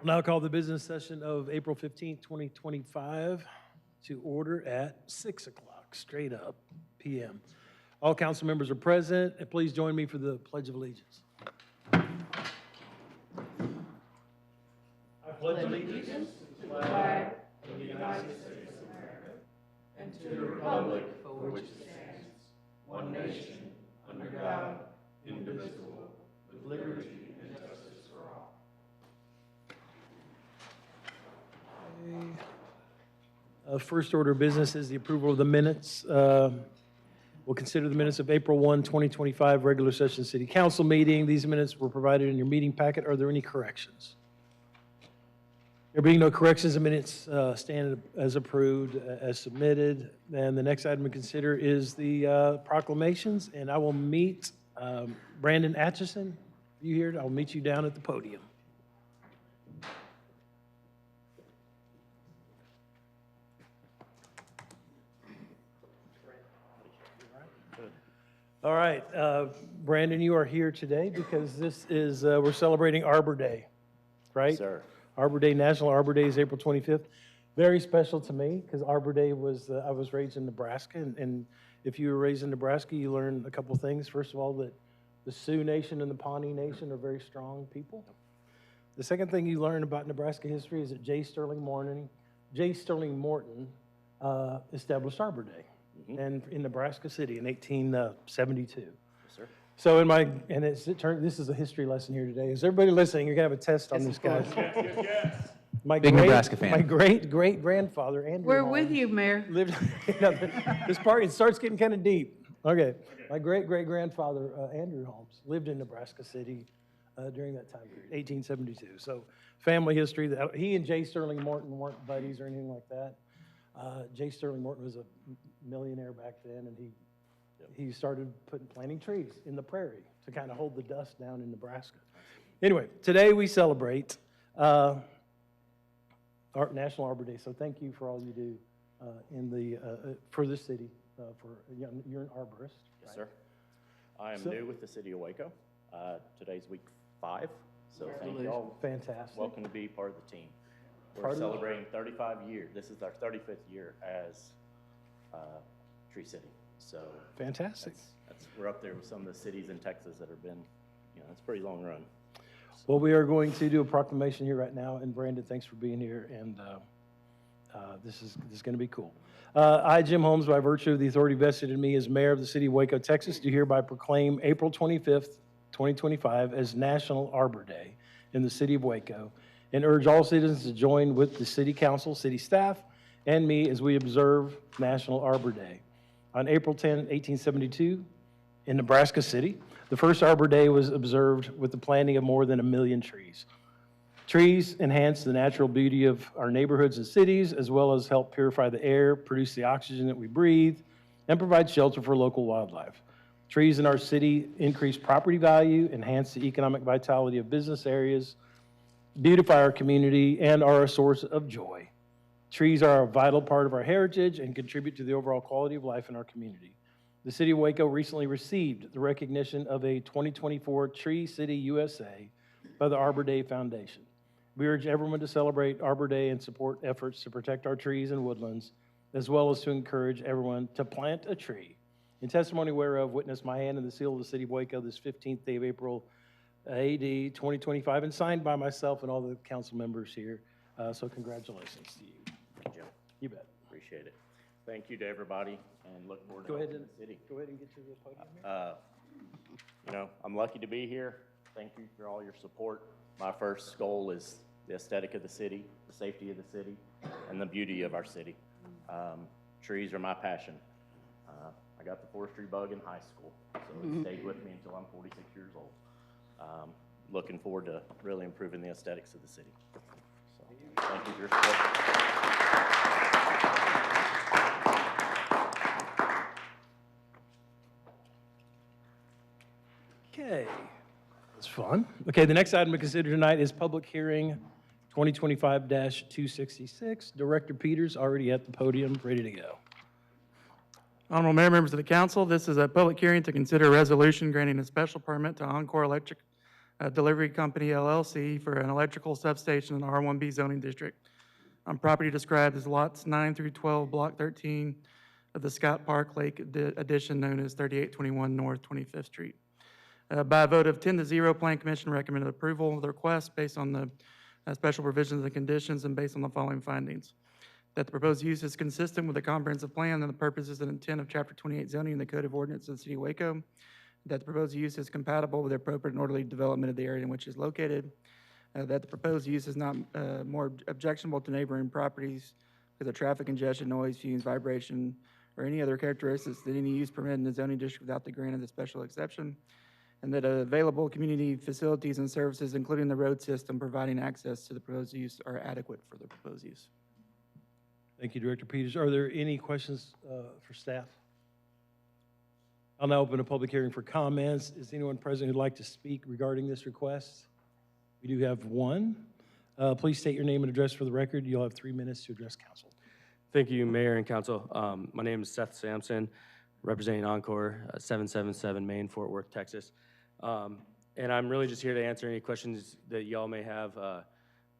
Now call the business session of April 15th, 2025 to order at 6 o'clock, straight up p.m. All council members are present, and please join me for the Pledge of Allegiance. I pledge allegiance to the flag of the United States of America and to the republic for which it stands, one nation, under God, indivisible, with liberty and justice for all. First order of business is the approval of the minutes. We'll consider the minutes of April 1, 2025, regular session city council meeting. These minutes were provided in your meeting packet. Are there any corrections? There being no corrections, the minutes stand as approved, as submitted. And the next item to consider is the proclamations. And I will meet Brandon Atchison. Are you here? I'll meet you down at the podium. All right, Brandon, you are here today because this is, we're celebrating Arbor Day, right? Yes, sir. Arbor Day, National Arbor Day is April 25th. Very special to me because Arbor Day was, I was raised in Nebraska, and if you were raised in Nebraska, you learn a couple things. First of all, that the Sioux Nation and the Pawnee Nation are very strong people. The second thing you learn about Nebraska history is that J. Sterling Morton established Arbor Day. And in Nebraska City in 1872. Yes, sir. So this is a history lesson here today. Is everybody listening? You're gonna have a test on this, guys. Yes. Big Nebraska fan. My great-great-grandfather, Andrew We're Holmes, with you, Mayor. lived, this part, it starts getting kind of deep. Okay. My great-great-grandfather, Andrew Holmes, lived in Nebraska City during that time period, 1872. So family history, he and J. Sterling Morton weren't buddies or anything like that. J. Sterling Morton was a millionaire back then, and he started planting trees in the prairie to kind of hold the dust down in Nebraska. Anyway, today we celebrate National Arbor Day, so thank you for all you do for this city. You're an arborist, Yes, right? sir. I am new with the city of Waco. Today's week 5, so thank you all. Fantastic. Welcome to be part of the team. We're Part of the- celebrating 35 years. This is our 35th year as Tree City. So Fantastic. we're up there with some of the cities in Texas that have been, it's a pretty long run. Well, we are going to do a proclamation here right now, and Brandon, thanks for being here, and this is going to be cool. I, Jim Holmes, by virtue of the authority vested in me as mayor of the city of Waco, Texas, do hereby proclaim April 25th, 2025 as National Arbor Day in the city of Waco, and urge all citizens to join with the city council, city staff, and me as we observe National Arbor Day. On April 10, 1872, in Nebraska City, the first Arbor Day was observed with the planting of more than 1 million trees. Trees enhance the natural beauty of our neighborhoods and cities, as well as help purify the air, produce the oxygen that we breathe, and provide shelter for local wildlife. Trees in our city increase property value, enhance the economic vitality of business areas, beautify our community, and are a source of joy. Trees are a vital part of our heritage and contribute to the overall quality of life in our community. The city of Waco recently received the recognition of a 2024 Tree City USA by the Arbor Day Foundation. We urge everyone to celebrate Arbor Day and support efforts to protect our trees and woodlands, as well as to encourage everyone to plant a tree. In testimony whereof, witness my hand and the seal of the city of Waco this 15th day of April, AD 2025, and signed by myself and all the council members here. So congratulations to you. Thank you, Jim. You bet. Appreciate it. Thank you to everybody, and look forward to Go ahead helping and the city. Go ahead and get to the podium here. I'm lucky to be here. Thank you for all your support. My first goal is the aesthetic of the city, the safety of the city, and the beauty of our city. Trees are my passion. I got the forestry bug in high school, so it stayed with me until I'm 46 years old. Looking forward to really improving the aesthetics of the city. So, thank you for your support. Okay, that's fun. Okay, the next item to consider tonight is public hearing 2025-266. Director Peters already at the podium, ready to go. Honorable Mayor, members of the council, this is a public hearing to consider a resolution granting a special permit to Encore Electric Delivery Company LLC for an electrical substation in the R1B zoning district on property described as lots 9 through 12, Block 13 of the Scott Park Lake addition known as 3821 North 25th Street. By a vote of 10-0, Plan Commission recommended approval of the request based on the special provisions and conditions and based on the following findings. That the proposed use is consistent with the comprehensive plan and the purposes and intent of Chapter 28 zoning in the Code of Ordinance of the City of Waco. That the proposed use is compatible with the appropriate and orderly development of the area in which it is located. That the proposed use is not more objectionable to neighboring properties because of traffic congestion, noise, fumes, vibration, or any other characteristics that any use permitted in the zoning district without the grant of the special exception. And that available community facilities and services, including the road system providing access to the proposed use, are adequate for the proposed use. Thank you, Director Peters. Are there any questions for staff? I'll now open a public hearing for comments. Is anyone present who'd like to speak regarding this request? We do have one. Please state your name and address for the record. You'll have 3 minutes to address council. Thank you, Mayor and Council. My name is Seth Sampson, representing Encore 777 Main, Fort Worth, Texas. And I'm really just here to answer any questions that y'all may have.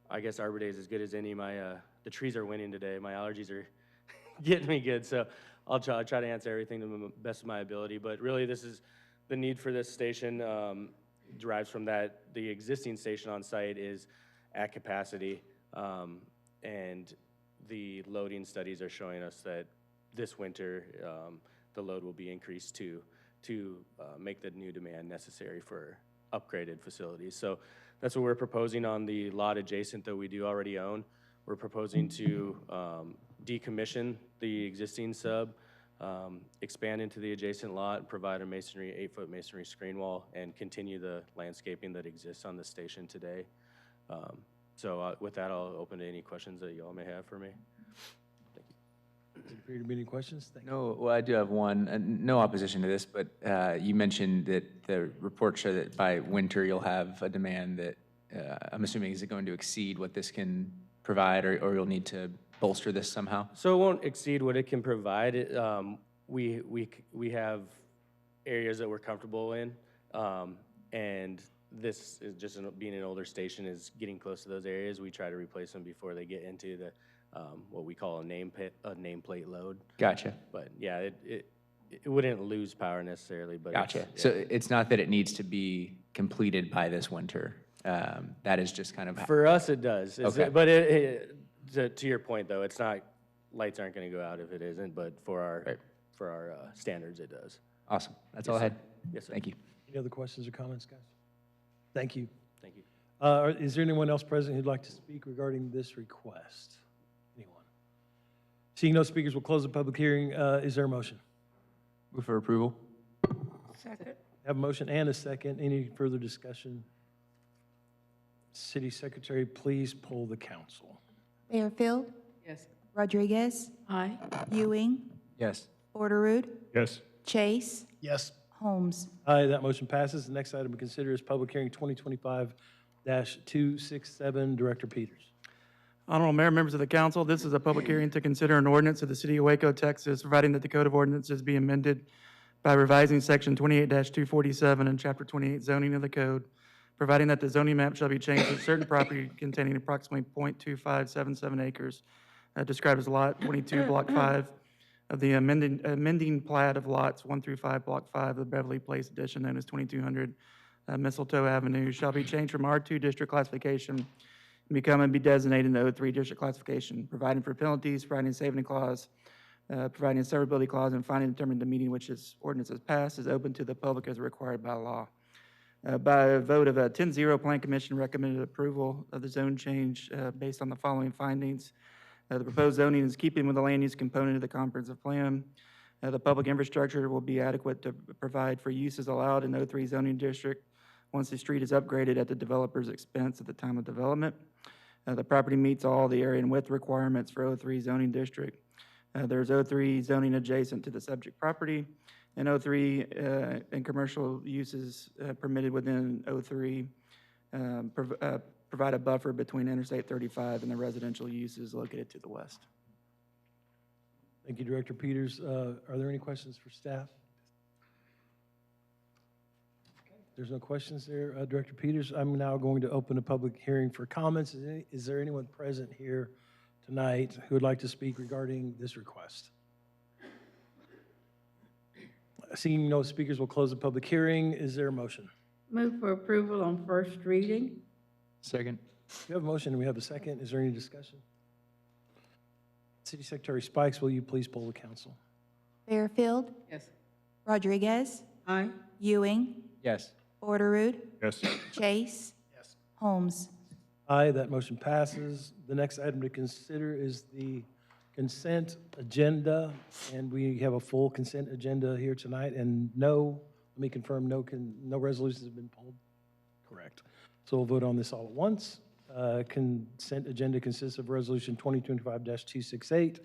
I guess Arbor Day is as good as any. The trees are winning today. My allergies are getting me good, so I'll try to answer everything to the best of my ability. But really, this is the need for this station derives from that the existing station on site is at capacity, and the loading studies are showing us that this winter the load will be increased to make the new demand necessary for upgraded facilities. So that's what we're proposing on the lot adjacent that we do already own. We're proposing to decommission the existing sub, expand into the adjacent lot, provide a 8-foot masonry screen wall, and continue the landscaping that exists on the station today. So with that, I'll open to any questions that y'all may have for me. Appear to be any questions? Thank you. No, well, I do have one. No opposition to this, but you mentioned that the reports show that by winter you'll have a demand that I'm assuming is it going to exceed what this can provide, or you'll need to bolster this somehow? So it won't exceed what it can provide. We have areas that we're comfortable in, and this is just being an older station is getting close to those areas. We try to replace them before they get into the what we call a nameplate load. Gotcha. But yeah, it wouldn't lose power necessarily. But Gotcha. yeah. So it's not that it needs to be completed by this winter. That is just kind of For us, it does. Okay. But to your point, though, it's not, lights aren't going to go out if it isn't, but for our standards, it does. awesome. That's Yes, all I sir. had. Yes, sir. Thank you. Any other questions or comments, guys? Thank you. Thank you. Is there anyone else present who'd like to speak regarding this request? Anyone? Seeing no speakers, we'll close the public hearing. Is there a motion? Move for approval. Second. Have a motion and a second. Any further discussion? City Secretary, please poll the council. Fairfield. Yes. Rodriguez. Aye. Ewing. Yes. Borderood. Yes. Chase. Yes. Holmes. Aye, that motion passes. The next item to consider is public hearing 2025-267. Director Peters. Honorable Mayor, members of the council, this is a public hearing to consider an ordinance of the City of Waco, Texas, providing that the Code of Ordinances be amended by revising Section 28-247 and Chapter 28 zoning of the code, providing that the zoning map shall be changed to certain property containing approximately .2577 acres, described as Lot 22, Block 5, of the amending plat of lots 1 through 5, Block 5 of the Beverly Place addition known as 2200 Mistletoe Avenue, shall be changed from R2 district classification and become and be designated in the O3 district classification, providing for penalties, providing a saving clause, providing a severability clause, and finally determining the meeting which this ordinance has passed is open to the public as required by law. By a vote of 10-0, Plan Commission recommended approval of the zone change based on the following findings. The proposed zoning is keeping with the land use component of the comprehensive plan. The public infrastructure will be adequate to provide for uses allowed in O3 zoning district once the street is upgraded at the developer's expense at the time of development. The property meets all the area and width requirements for O3 zoning district. There's O3 zoning adjacent to the subject property, and O3 and commercial uses permitted within O3 provide a buffer between Interstate 35 and the residential uses located to the west. Thank you, Director Peters. Are there any questions for staff? there's no questions there. Director Peters, I'm now going to open a public hearing for comments. Is there anyone present here tonight who would like to speak regarding this request? Seeing no speakers, we'll close the public hearing. Is there a motion? Move for approval on first reading. Second. We have a motion and we have a second. Is there any discussion? City Secretary Spikes, will you please poll the council? Fairfield, Yes. Rodriguez, Aye. Ewing, Yes. Borderood, Yes. Chase, Holmes. Aye, that motion passes. The next item to consider is the consent agenda, and we have a full consent agenda here tonight, and let me confirm, no resolutions have been pulled? Correct. So we'll vote on this all at once. Consent agenda consists of Resolution 2025-268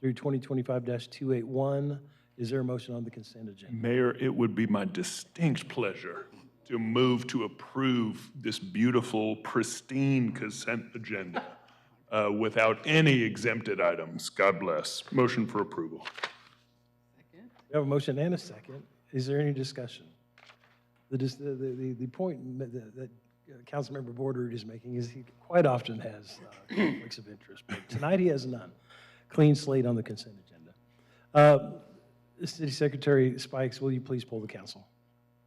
through 2025-281. Is there a motion on the consent agenda? Mayor, it would be my distinct pleasure to move to approve this beautiful, pristine consent agenda without any exempted items. God bless. Motion for approval. We have a motion and a second. Is there any discussion? The point that Councilmember Borderood is making is he quite often has conflicts of interest, but tonight he has none. Clean slate on the consent agenda. City Secretary Spikes, will you please poll the council?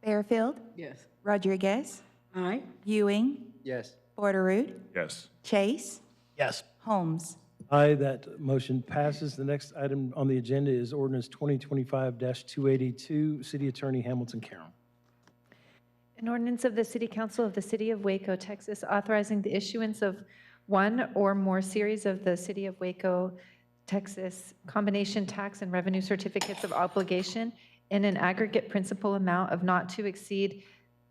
Fairfield, Yes. Rodriguez, Aye. Ewing, Yes. Borderood, Yes. Chase, Yes. Holmes. Aye, that motion passes. The next item on the agenda is ordinance 2025-282, City Attorney Hamilton Carroll. An ordinance of the City Council of the City of Waco, Texas, authorizing the issuance of one or more series of the City of Waco, Texas combination tax and revenue certificates of obligation in an aggregate principal amount of not to exceed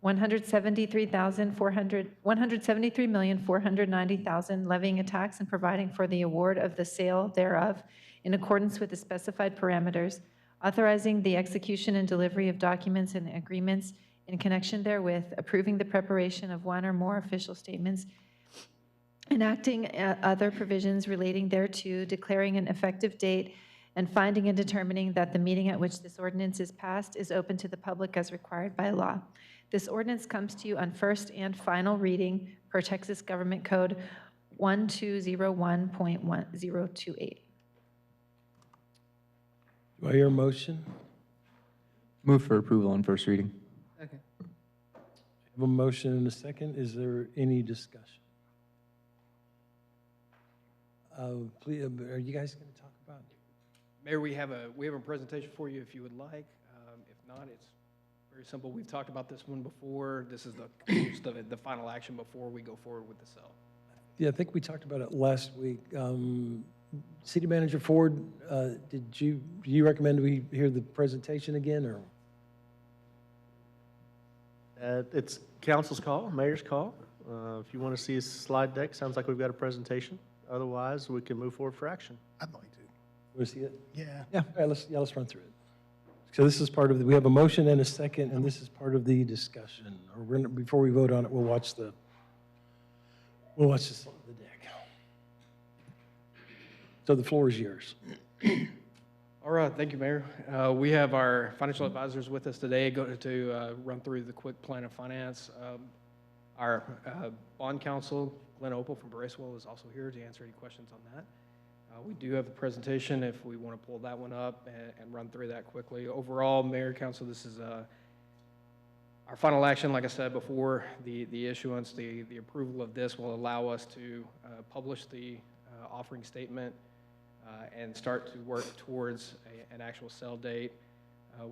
$173,490,000, levying a tax and providing for the award of the sale thereof in accordance with the specified parameters, authorizing the execution and delivery of documents and agreements in connection therewith, approving the preparation of one or more official statements, enacting other provisions relating thereto, declaring an effective date, and finding and determining that the meeting at which this ordinance is passed is open to the public as required by law. This ordinance comes to you on first and final reading per Texas Government Code 1201.1028. Do I hear a motion? Move for approval on first reading. Second. I have a motion and a second. Is there any discussion? Please, are you guys going to talk about it? Mayor, we have a presentation for you if you would like. If not, it's very simple. We've talked about this one before. This is the final action before we go forward with the sale. Yeah, I think we talked about it last week. City Manager Ford, do you recommend we hear the presentation again, or? It's council's call, mayor's call. If you want to see a slide deck, sounds like we've got a presentation. Otherwise, we can move forward for action. I'd like to. Want to see it? Yeah. Yeah, all right, let's run through it. So this is part of we have a motion and a second, and this is part of the discussion. Or before we vote on it, we'll watch the deck. So the floor is yours. All right, thank you, Mayor. We have our financial advisors with us today to run through the quick plan of finance. Our bond counsel, Glenn Opel from Bracewell, is also here to answer any questions on that. We do have the presentation if we want to pull that one up and run through that quickly. Overall, Mayor, Council, this is our final action. Like I said before, the issuance, the approval of this will allow us to publish the offering statement and start to work towards an actual sale date.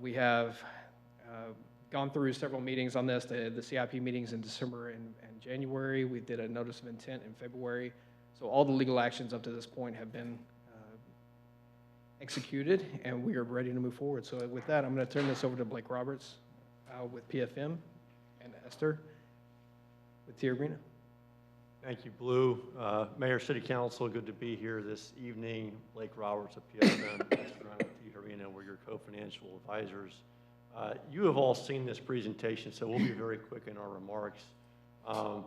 We have gone through several meetings on this, the CIP meetings in December and January. We did a notice of intent in February. So all the legal actions up to this point have been executed, and we are ready to move forward. So with that, I'm going to turn this over to Blake Roberts with PFM and Esther with T Arena. Thank you, Blue. Mayor, City Council, good to be here this evening. Blake Roberts of PFM, Esther with T Arena, we're your co-financial advisors. You have all seen this presentation, so we'll be very quick in our remarks.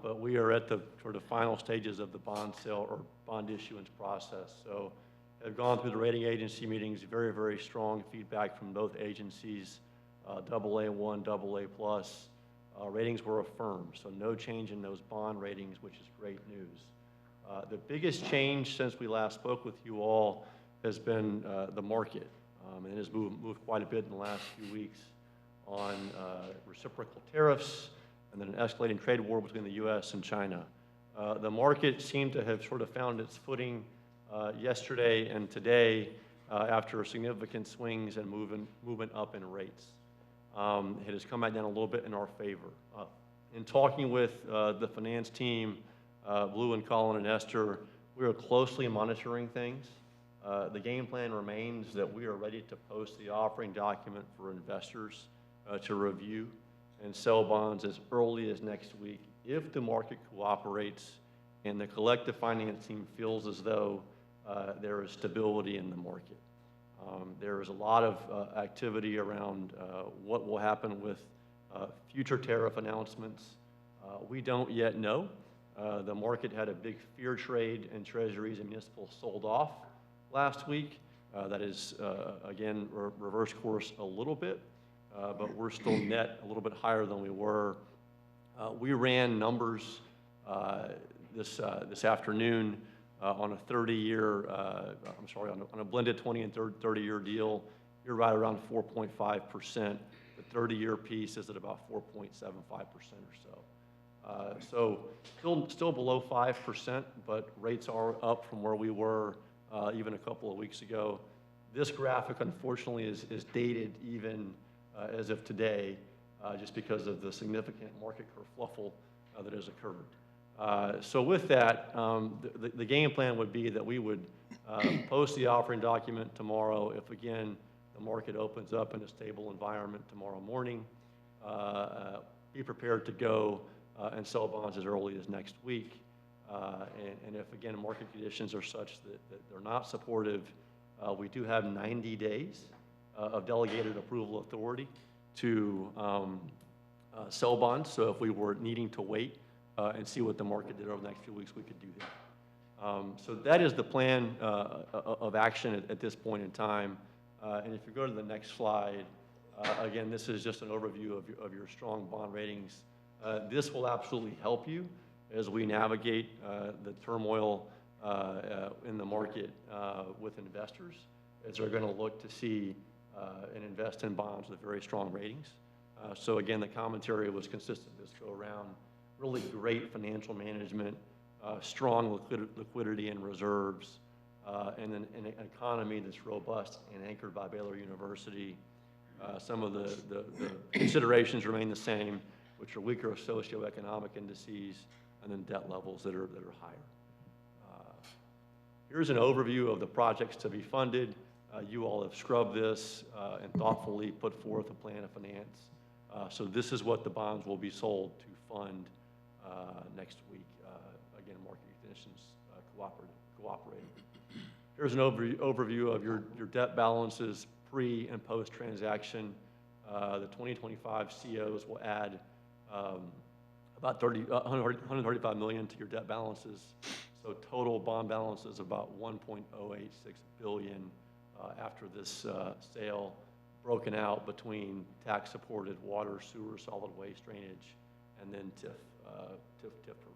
But we are at the final stages of the bond sale or bond issuance process. So I've gone through the rating agency meetings, very, very strong feedback from both agencies, AA1, AA+. Ratings were affirmed, so no change in those bond ratings, which is great news. The biggest change since we last spoke with you all has been the market. And it has moved quite a bit in the last few weeks on reciprocal tariffs and then an escalating trade war between the U.S. and China. The market seemed to have sort of found its footing yesterday and today after significant swings and movement up in rates. It has come back down a little bit in our favor. In talking with the finance team, Blue and Colin and Esther, we are closely monitoring things. The game plan remains that we are ready to post the offering document for investors to review and sell bonds as early as next week if the market cooperates and the collective finance team feels as though there is stability in the market. There is a lot of activity around what will happen with future tariff announcements. We don't yet know. The market had a big fear trade, and treasuries and municipals sold off last week. That is, again, reverse course a little bit, but we're still net a little bit higher than we were. We ran numbers this afternoon on a 30-year, on a blended 20 and 30-year deal. You're right around 4.5%. The 30-year piece is at about 4.75% or so. So still below 5%, but rates are up from where we were even a couple of weeks ago. This graphic, unfortunately, is dated even as of today, just because of the significant market kerfuffle that has occurred. So with that, the game plan would be that we would post the offering document tomorrow if, again, the market opens up in a stable environment tomorrow morning. Be prepared to go and sell bonds as early as next week. And if, again, market conditions are such that they're not supportive, we do have 90 days of delegated approval authority to sell bonds. So if we were needing to wait and see what the market did over the next few weeks, we could do that. So that is the plan of action at this point in time. And if you go to the next slide, again, this is just an overview of your strong bond ratings. This will absolutely help you as we navigate the turmoil in the market with investors, as they're going to look to see and invest in bonds with very strong ratings. So again, the commentary was consistent this go around. Really great financial management, strong liquidity and reserves, and an economy that's robust and anchored by Baylor University. Some of the considerations remain the same, which are weaker socioeconomic indices, and then debt levels that are higher. Here's an overview of the projects to be funded. You all have scrubbed this and thoughtfully put forth a plan of finance. So this is what the bonds will be sold to fund next week. Again, market conditions cooperating. Here's an overview of your debt balances pre and post transaction. The 2025 COs will add about $135 million to your debt balances. So total bond balance is about $1.086 billion after this sale, broken out between tax-supported water, sewer, solid waste drainage, and then TIF purposes.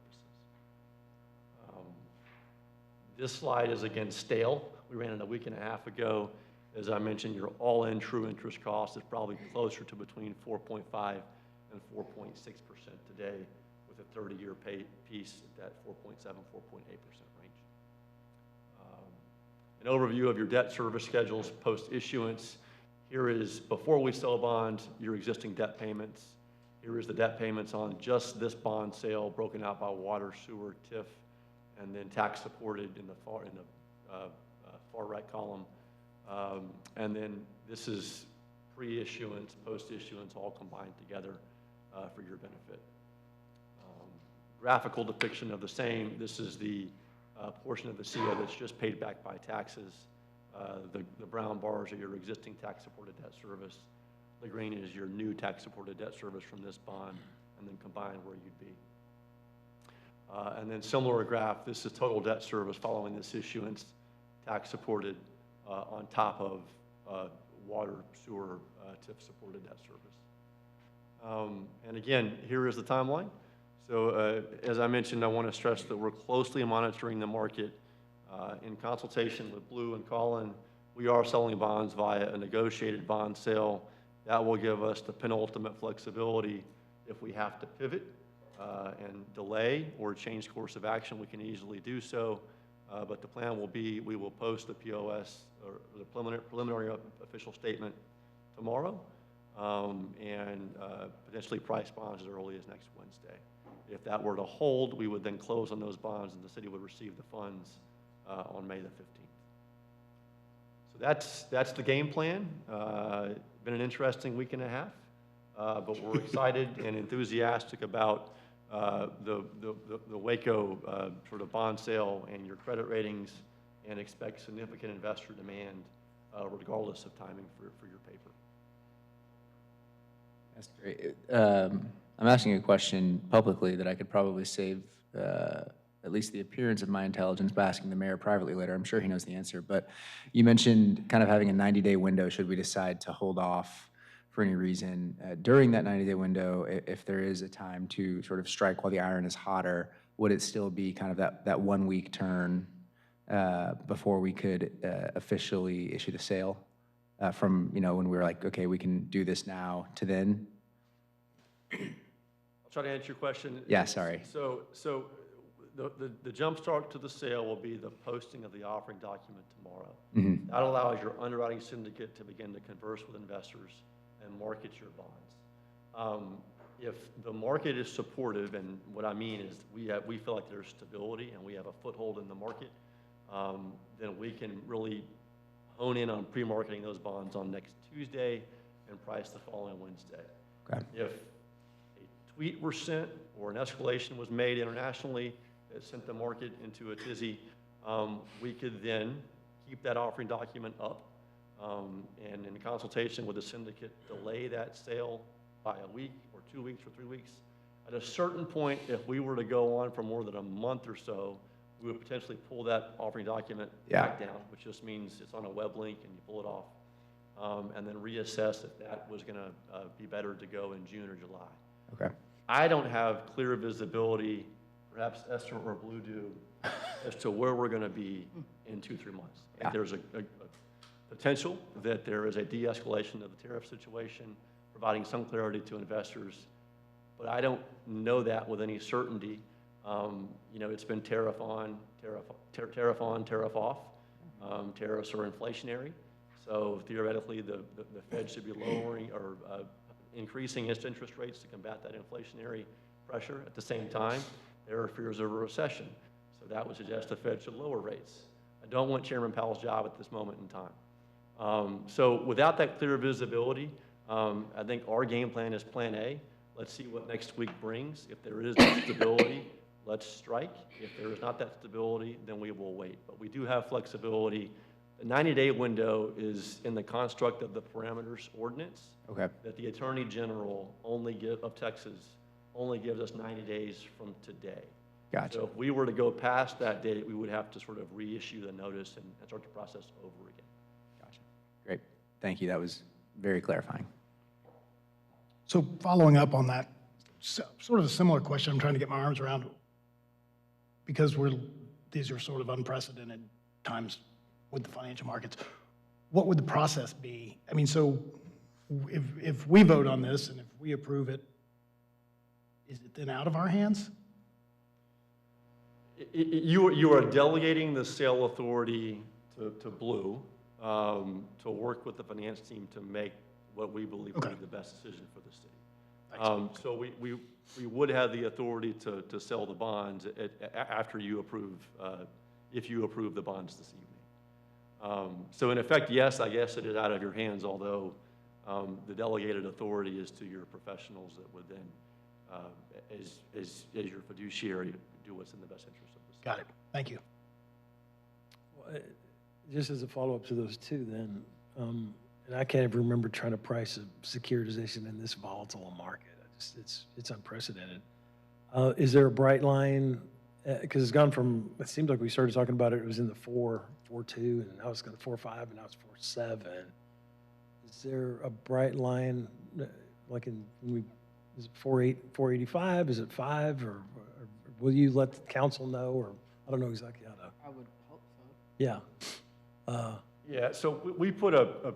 This slide is again stale. We ran it a week and a half ago. As I mentioned, your all-in true interest cost is probably closer to between 4.5 and 4.6% today, with a 30-year piece at that 4.7, 4.8% range. An overview of your debt service schedules post-issuance. Here is, before we sell bonds, your existing debt payments. Here is the debt payments on just this bond sale, broken out by water, sewer, TIF, and then tax-supported in the far right column. And then this is pre-issuance, post-issuance, all combined together for your benefit. Graphical depiction of the same. This is the portion of the CO that's just paid back by taxes. The brown bars are your existing tax-supported debt service. The green is your new tax-supported debt service from this bond, and then combined where you'd be. And then similar graph, this is total debt service following this issuance, tax-supported on top of water, sewer, TIF-supported debt service. And again, here is the timeline. So as I mentioned, I want to stress that we're closely monitoring the market. In consultation with Blue and Colin, we are selling bonds via a negotiated bond sale. That will give us the penultimate flexibility. If we have to pivot and delay or change course of action, we can easily do so. But the plan will be, we will post the POS or the preliminary official statement tomorrow, and potentially price bonds as early as next Wednesday. If that were to hold, we would then close on those bonds and the city would receive the funds on May the 15th. So that's the game plan. Been an interesting week and a half, but we're excited and enthusiastic about the Waco sort of bond sale and your credit ratings, and expect significant investor demand regardless of timing for your paper. That's great. I'm asking a question publicly that I could probably save at least the appearance of my intelligence by asking the mayor privately later. I'm sure he knows the answer. But you mentioned kind of having a 90-day window should we decide to hold off for any reason. During that 90-day window, if there is a time to sort of strike while the iron is hotter, would it still be kind of that 1 week turn before we could officially issue the sale from, you know, when we were like, okay, we can do this now to then? I'll try to answer your question. Yeah, sorry. So the jump start to the sale will be the posting of the offering document tomorrow. Mm-hmm. That allows your underwriting syndicate to begin to converse with investors and market your bonds. If the market is supportive, and what I mean is we feel like there's stability and we have a foothold in the market, then we can really hone in on pre-marketing those bonds on next Tuesday and price the following Wednesday. Okay. If a tweet were sent or an escalation was made internationally that sent the market into a tizzy, we could then keep that offering document up and in consultation with the syndicate, delay that sale by a week or 2 weeks or 3 weeks. At a certain point, if we were to go on for more than a month or so, we would potentially pull that offering document back down, which just means it's on a web link and you pull it off, and then reassess if that was going to be better to go in June or July. Okay. I don't have clear visibility, perhaps Esther or Blue do, as to where we're going to be in 2-3 months. I think there's a potential that there is a de-escalation of the tariff situation, providing some clarity to investors, but I don't know that with any certainty. You know, it's been tariff on, tariff off. Tariffs are inflationary, so theoretically the Fed should be lowering or increasing its interest rates to combat that inflationary pressure. At the same time, there are fears of a recession, so that would suggest the Fed should lower rates. I don't want Chairman Powell's job at this moment in time. So without that clear visibility, I think our game plan is plan A. Let's see what next week brings. If there is that stability, let's strike. If there is not that stability, then we will wait. But we do have flexibility. The 90-day window is in the construct of the parameters ordinance. Okay. That the Attorney General of Texas only gives us 90 days from today. Gotcha. So if we were to go past that date, we would have to sort of reissue the notice and start the process over again. Gotcha. Great. Thank you. That was very clarifying. So following up on that, sort of a similar question I'm trying to get my arms around, because these are sort of unprecedented times with the financial markets. What would the process be? I mean, so if we vote on this and if we approve it, is it then out of our hands? You are delegating the sale authority to Blue to work with the finance team to make what we believe to be the best decision for the city. So we would have the authority to sell the bonds after you approve, if you approve the bonds this evening. So in effect, yes, I guess it is out of your hands, although the delegated authority is to your professionals that would then, as your fiduciary, do what's in the best interest of the city. Got it. Thank you. Well, just as a follow-up to those two then, and I can't even remember trying to price a securitization in this volatile market. It's unprecedented. Is there a bright line? Because it's gone from, it seems like we started talking about it was in the 4.2, and now it's going to 4.5, and now it's 4.7. Is there a bright line, like when we Is it 485? Is it 5? Or will you let the council know, or I don't know exactly how to? I would hope so. Yeah. Yeah, so we put a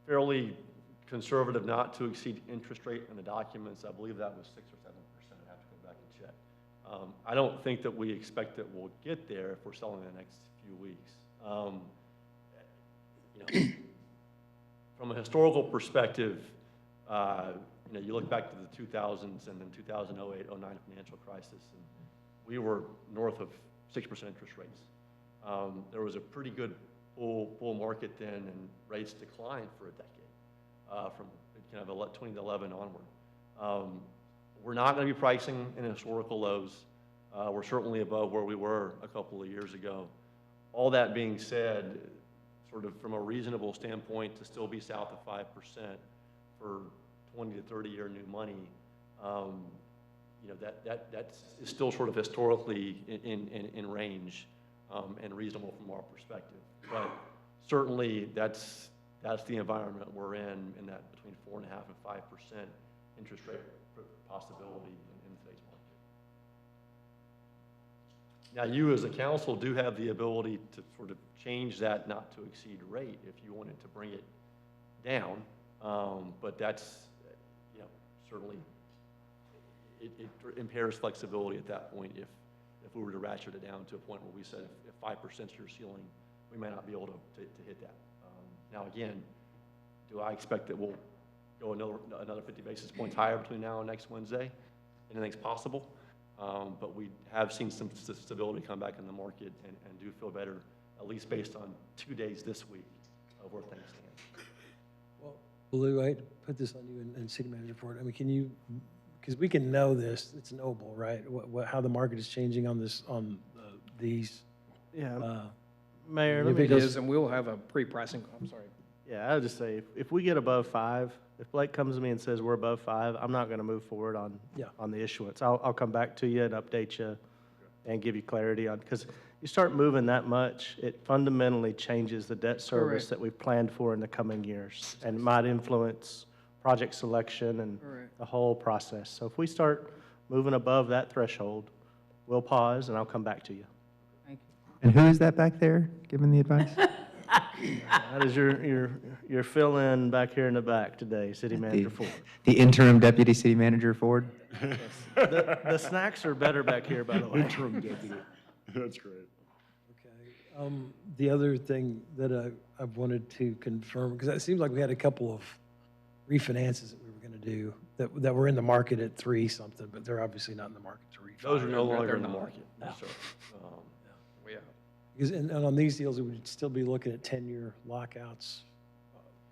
fairly conservative not to exceed interest rate in the documents. I believe that was 6 or 7%. I'd have to go back and check. I don't think that we expect that we'll get there if we're selling in the next few weeks. From a historical perspective, you look back to the 2000s and then 2008, 09 financial crisis, and we were north of 6% interest rates. There was a pretty good bull market then, and rates declined for a decade, from kind of 2011 onward. We're not going to be pricing in historical lows. We're certainly above where we were a couple of years ago. All that being said, sort of from a reasonable standpoint, to still be south of 5% for 20 to 30-year new money, that is still sort of historically in range and reasonable from our perspective. But certainly, that's the environment we're in that between 4.5% and 5% interest rate possibility in today's market. Now, you as a council do have the ability to sort of change that not to exceed rate if you wanted to bring it down, but that's, certainly, it impairs flexibility at that point if we were to ratchet it down to a point where we said if 5% is your ceiling, we may not be able to hit that. Now, again, do I expect that we'll go another 50 basis points higher between now and next Wednesday? Anything's possible, but we have seen some stability come back in the market and do feel better, at least based on 2 days this week of where things stand. Well, Blue, I hate to put this on you and City Manager Ford. I mean, can you, because we can know this, it's knowable, right? How the market is changing on these. Yeah, Mayor, if let me it goes- just, And we'll have a pre-pricing, I'm sorry. yeah, I would just say, if we get above 5, if Blake comes to me and says we're above 5, I'm not going to move forward on the issuance. I'll come back to you and update you and give you clarity on, because you start moving that much, it fundamentally changes the debt service Correct. that we've planned for in the coming years, and might influence project selection and Correct. the whole process. So if we start moving above that threshold, we'll pause and I'll come back to you. Thank you. And who is that back there giving the advice? That is your fill-in back here in the back today, City Manager Ford. The interim deputy city manager, Ford? The snacks are better back here, by the way. Interim deputy. That's great. Okay. The other thing that I've wanted to confirm, because it seems like we had a couple of refinances that we were going to do that were in the market at 3 something, but they're obviously not in the market to refinance. Those are no longer They're in the not. market. No. Yes, sir. Yeah. Because, and on these deals, we would still be looking at 10-year lockouts,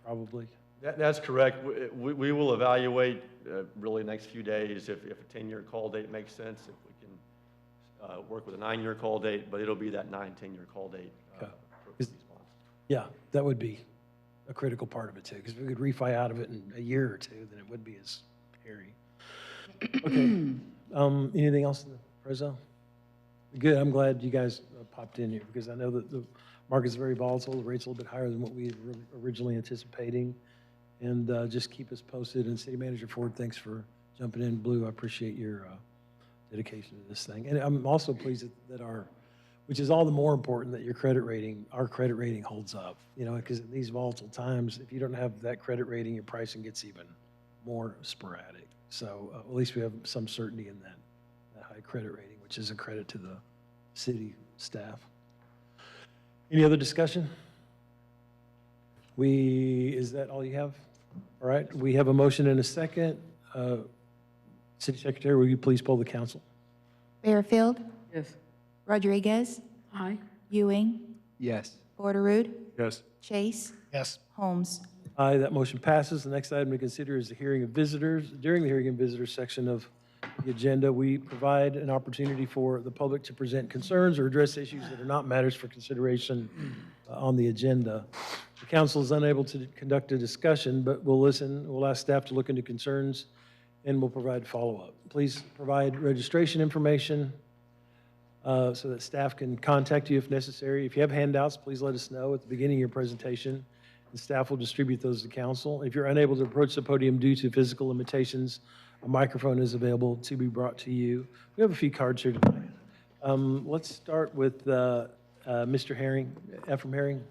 probably. That's correct. We will evaluate really next few days if a 10-year call date makes sense, if we can work with a 9-year call date, but it'll be that 9-10-year call date Okay. for these bonds. Yeah, that would be a critical part of it too, because if we could refi out of it in a year or 2, then it would be as hairy. Okay. Anything else in the Prezzo? Good, I'm glad you guys popped in here, because I know that the market's very volatile, the rate's a little bit higher than what we were originally anticipating. And just keep us posted. And City Manager Ford, thanks for jumping in. Blue, I appreciate your dedication to this thing. And I'm also pleased that which is all the more important, that our credit rating holds up. Because in these volatile times, if you don't have that credit rating, your pricing gets even more sporadic. So at least we have some certainty in that high credit rating, which is a credit to the city staff. Any other discussion? Is that all you have? All right, we have a motion and a second. City Secretary, will you please poll the council? Fairfield, Yes. Rodriguez, Aye. Ewing, Yes. Borderoud, Yes. Chase, Yes. Holmes. Aye, that motion passes. The next item to consider is the hearing of visitors. During the hearing of visitors section of the agenda, we provide an opportunity for the public to present concerns or address issues that are not matters for consideration on the agenda. The council is unable to conduct a discussion, but we'll listen. We'll ask staff to look into concerns, and we'll provide follow-up. Please provide registration information so that staff can contact you if necessary. If you have handouts, please let us know at the beginning of your presentation, The staff will distribute those to council. If you're unable to approach the podium due to physical limitations, a microphone is available to be brought to you. We have a few cards here tonight. Let's start with Mr. Herring, Ephraim Herring.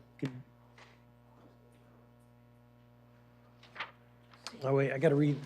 Oh, wait, I got to read,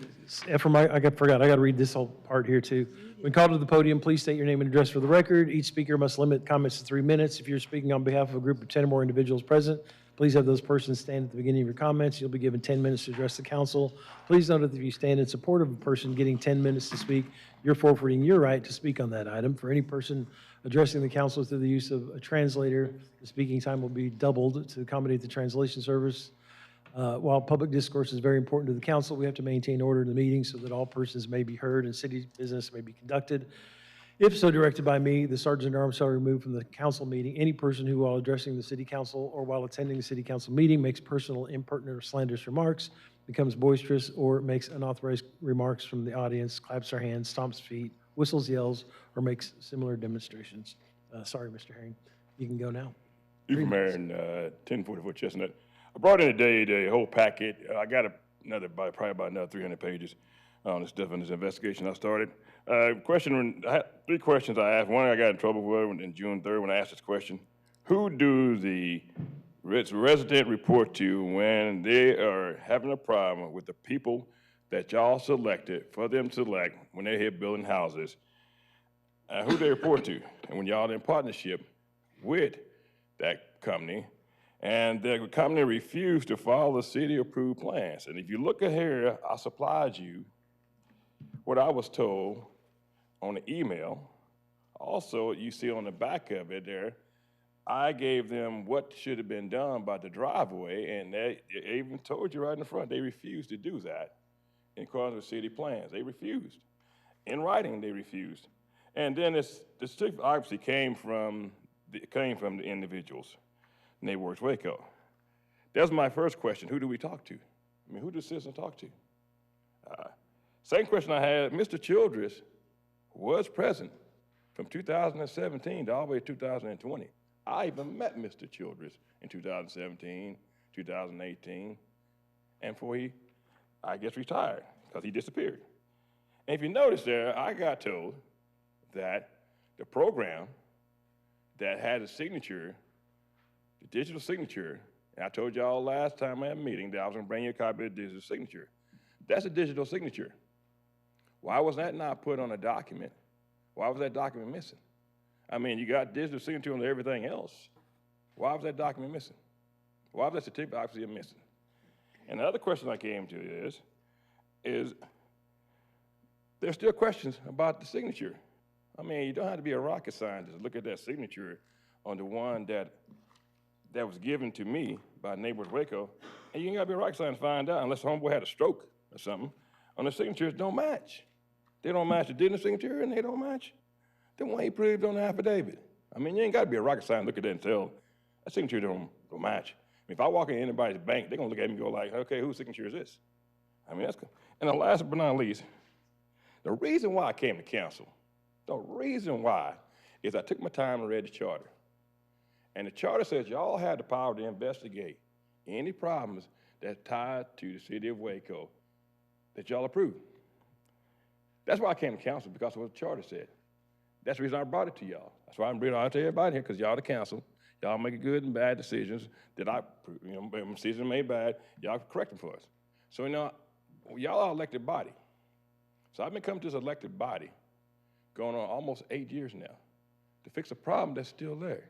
Ephraim, forgot, I got to read this whole part here, too. When called to the podium, please state your name and address for the record. Each speaker must limit comments to 3 minutes. If you're speaking on behalf of a group of 10 or more individuals present, please have those persons stand at the beginning of your comments. You'll be given 10 minutes to address the council. Please note that if you stand in support of a person getting 10 minutes to speak, you're forfeiting your right to speak on that item. For any person addressing the council through the use of a translator, the speaking time will be doubled to accommodate the translation service. While public discourse is very important to the council, we have to maintain order in the meeting so that all persons may be heard and city business may be conducted. If so directed by me, the sergeant at arms shall remove from the council meeting any person who, while addressing the city council or while attending the city council meeting, makes personal, impertinent, or slanderous remarks, becomes boisterous, or makes unauthorized remarks from the audience, claps their hands, stomps feet, whistles, yells, or makes similar demonstrations. Sorry, Mr. Herring. You can go now. Ephraim Herring, 1044 Chestnut. I brought in today the whole packet. I got probably about another 300 pages on this stuff in this investigation I started. I had 3 questions I asked. One I got in trouble with in June 3rd when I asked this question. Who do the resident report to when they are having a problem with the people that y'all selected for them to select when they're here building houses? Who they report to? And when y'all in partnership with that company, and the company refused to follow the city-approved plans. And if you look at here, I supplied you what I was told on the email. Also, you see on the back of it there, I gave them what should have been done by the driveway, and they even told you right in the front, they refused to do that in accordance with city plans. They refused. In writing, they refused. And then this certificate obviously came from the individuals. NeighborWorks Waco. That's my first question. Who do we talk to? I mean, who does citizens talk to? Second question I had, Mr. Childress was present from 2017 to all the way to 2020. I even met Mr. Childress in 2017, 2018, and before he, I guess, retired because he disappeared. And if you notice there, I got told that the program that had a signature, the digital signature, and I told y'all last time I had a meeting that I was gonna bring you a copy of the digital signature. That's a digital signature. Why was that not put on a document? Why was that document missing? I mean, you got digital signature on everything else. Why was that document missing? Why was that certificate obviously missing? And the other question I came to is there's still questions about the signature. I mean, you don't have to be a rocket scientist to look at that signature on the one that was given to me by NeighborWorks Waco, and you ain't gotta be a rocket scientist to find out unless homeboy had a stroke or something. On the signatures don't match. They don't match the digital signature and they don't match the one he proved on the affidavit. I mean, you ain't gotta be a rocket scientist to look at that and tell that signature don't match. I mean, if I walk in anybody's bank, they're gonna look at me and go like, okay, whose signature is this? I mean, that's good. And the last but not least, the reason why I came to council, the reason why is I took my time and read the charter. And the charter says y'all have the power to investigate any problems that's tied to the city of Waco that y'all approve. That's why I came to council, because of what the charter said. That's the reason I brought it to y'all. That's why I'm bringing it out to everybody here, because y'all the council. Y'all make good and bad decisions that decisions made bad, y'all correct them for us. So, y'all are elected body. So I've been coming to this elected body going on almost 8 years now to fix a problem that's still there.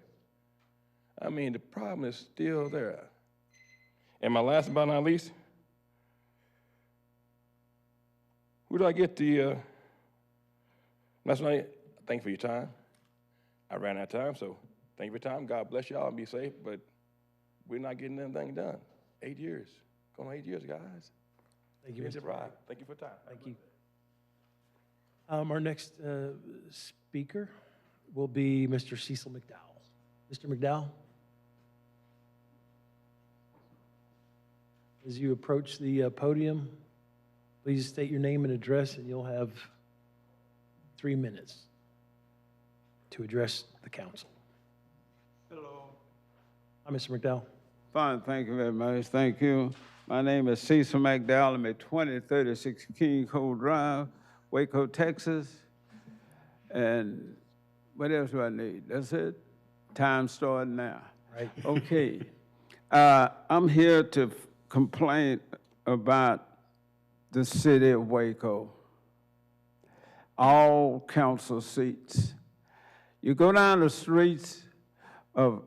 I mean, the problem is still there. And my last but not least, who do I get the, that's not, thank you for your time. I ran out of time, so thank you for your time. God bless y'all and be safe, but we're not getting anything done. 8 years, going on 8 years, guys. Thank you, It's Mr. a ride. Thank you for your time. Thank you. Our next speaker will be Mr. Cecil McDowell. Mr. McDowell? As you approach the podium, please state your name and address, and you'll have 3 minutes to address the council. Hello. Hi, Mr. McDowell. Fine, thank you very much. Thank you. My name is Cecil McDowell. I'm at 2036 King Cole Drive, Waco, Texas. And what else do I need? That's it? Time starting now. Right. Okay. I'm here to complain about the city of Waco. All council seats. You go down the streets of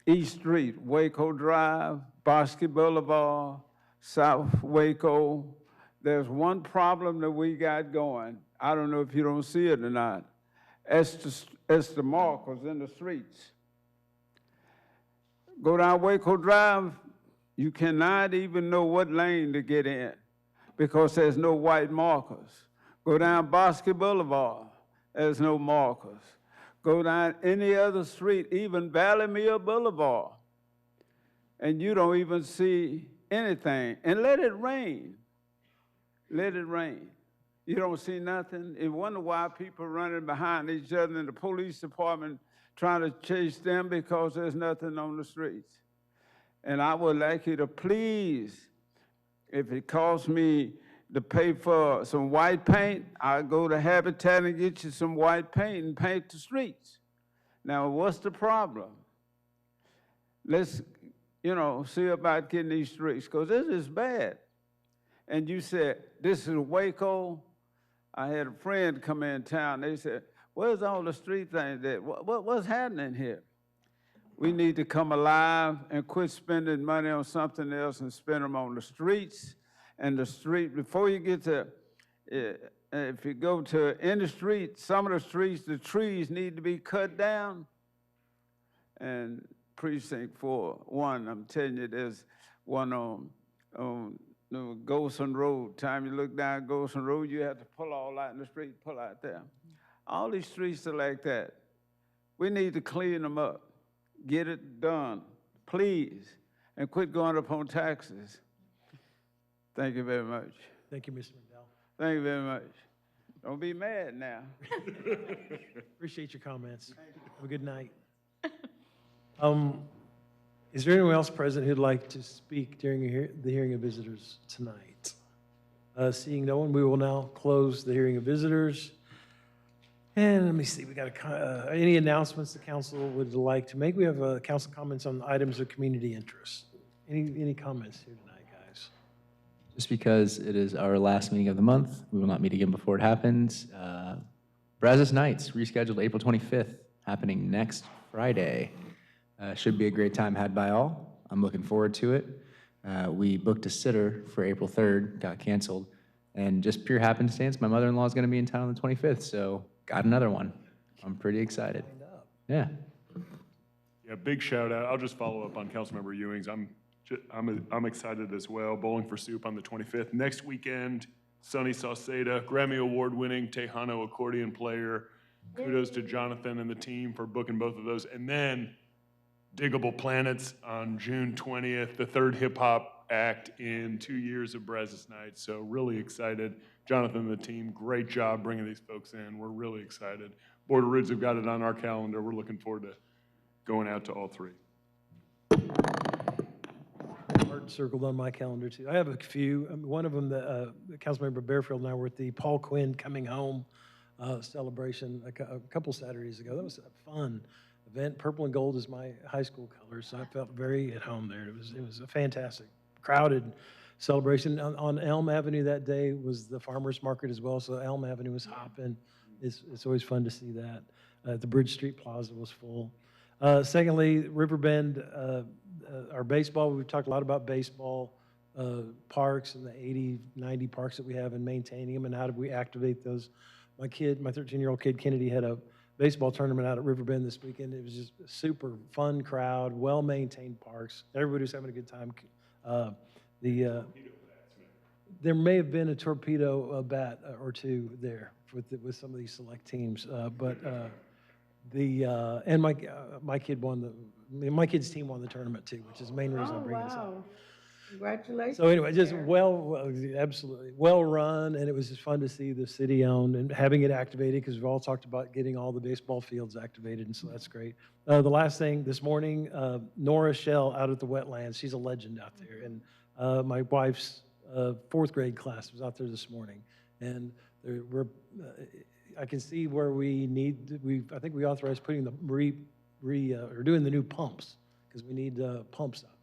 East Street, Waco Drive, Bosque Boulevard, South Waco. There's one problem that we got going. I don't know if you don't see it or not. It's the markers in the streets. Go down Waco Drive, you cannot even know what lane to get in because there's no white markers. Go down Bosque Boulevard, there's no markers. Go down any other street, even Valley Boulevard, and you don't even see anything. And let it rain. Let it rain. You don't see nothing. You wonder why people are running behind each other in the police department trying to chase them because there's nothing on the streets. And I would like you to please, if it costs me to pay for some white paint, I'll go to Habitat and get you some white paint and paint the streets. Now, what's the problem? Let's, see about getting these streets, because this is bad. And you said, this is Waco. I had a friend come in town. They said, where's all the street things that, what's happening here? We need to come alive and quit spending money on something else and spend them on the streets. And the street, before you get to, if you go to any street, some of the streets, the trees need to be cut down. And Precinct 4-1, I'm telling you, there's one on Golson Road. Time you look down Golson Road, you have to pull all out in the street, pull out there. All these streets are like that. We need to clean them up, get it done, please, and quit going up on taxes. Thank you very much. Thank you, Mr. McDowell. Thank you very much. Don't be mad now. Appreciate your comments. Have a good night. Is there anyone else present who'd like to speak during the hearing of visitors tonight? Seeing no one, we will now close the hearing of visitors. And let me see, we got any announcements the council would like to make? We have council comments on iterms of community interest. Any comments here tonight, guys? Just because it is our last meeting of the month, we will not meet again before it happens. Brazos Nights, rescheduled April 25th, happening next Friday. Should be a great time had by all. I'm looking forward to it. We booked a sitter for April 3rd, got canceled. And just pure happenstance, my mother-in-law is going to be in town on the 25th, so got another one. I'm pretty excited. Yeah. Yeah, big shout out. I'll just follow up on Councilmember Ewing's. I'm excited as well. Bowling for Soup on the 25th. Next weekend, Sonny Sauceda, Grammy Award-winning Tejano accordion player. Kudos to Jonathan and the team for booking both of those. And then Diggable Planets on June 20th, the third hip-hop act in 2 years of Brazos Nights. So really excited. Jonathan and the team, great job bringing these folks in. We're really excited. Border Ridge have got it on our calendar. We're looking forward to going out to all three. Art circled on my calendar too. I have a few. One of them, Councilmember Bearfield and I were at the Paul Quinn Coming Home celebration a couple Saturdays ago. That was a fun event. Purple and gold is my high school color, so I felt very at home there. It was a fantastic, crowded celebration. On Elm Avenue that day was the farmers market as well, so Elm Avenue was hopping. It's always fun to see that. The Bridge Street Plaza was full. Secondly, Riverbend, our baseball, we've talked a lot about baseball parks and the 80, 90 parks that we have and maintaining them and how do we activate those. My 13-year-old kid, Kennedy, had a baseball tournament out at Riverbend this weekend. It was just a super fun crowd, well-maintained parks. Everybody was having a good time. There may have been a torpedo bat or two there with some of these select teams, and my kid my kid's team won the tournament too, which is the main reason I'm bringing this up. Congratulations. So anyway, just Mayor. absolutely, well-run, and it was just fun to see the city-owned and having it activated, because we've all talked about getting all the baseball fields activated, and so that's great. The last thing, this morning, Nora Shell out at the wetlands, she's a legend out there, and my wife's fourth grade class was out there this morning, and I can see where I think we authorized putting the or doing the new pumps, because we need pumps out there.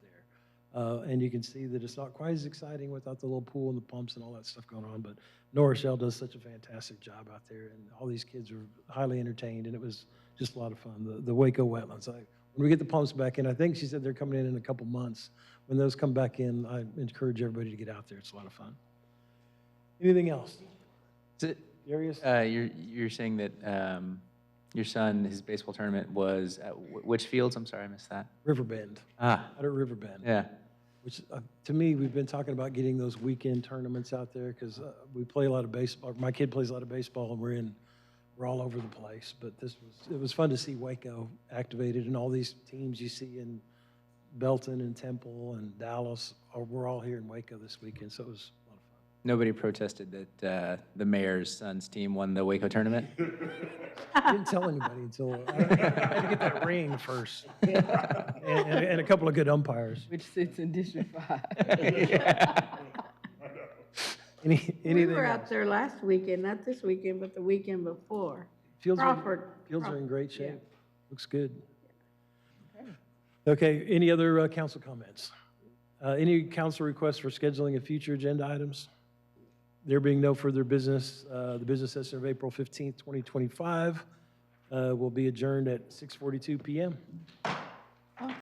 And you can see that it's not quite as exciting without the little pool and the pumps and all that stuff going on, but Nora Shell does such a fantastic job out there, and all these kids were highly entertained, and it was just a lot of fun. The Waco wetlands, when we get the pumps back in, I think she said they're coming in a couple months. When those come back in, I encourage everybody to get out there. It's a lot of fun. Anything else? Darius? You're saying that your son, his baseball tournament was at which fields? I'm sorry, I missed that. Riverbend. Ah. Out at Riverbend. Yeah. Which, to me, we've been talking about getting those weekend tournaments out there, because we play a lot of baseball. My kid plays a lot of baseball, and we're all over the place. But it was fun to see Waco activated, and all these teams you see in Belton and Temple and Dallas, we're all here in Waco this weekend, so it was a lot of fun. Nobody protested that the mayor's son's team won the Waco tournament? I didn't tell anybody until I had to get that ring first, and a couple of good umpires. Which sits in District 5. Anything We were out else? there last weekend, not this weekend, but the weekend before. Fields Crawford. are in great Yeah. shape. Looks good. Okay, any other council comments? Any council requests for scheduling of future agenda items? There being no further business, the business session of April 15th, 2025 will be adjourned at 6:42 PM.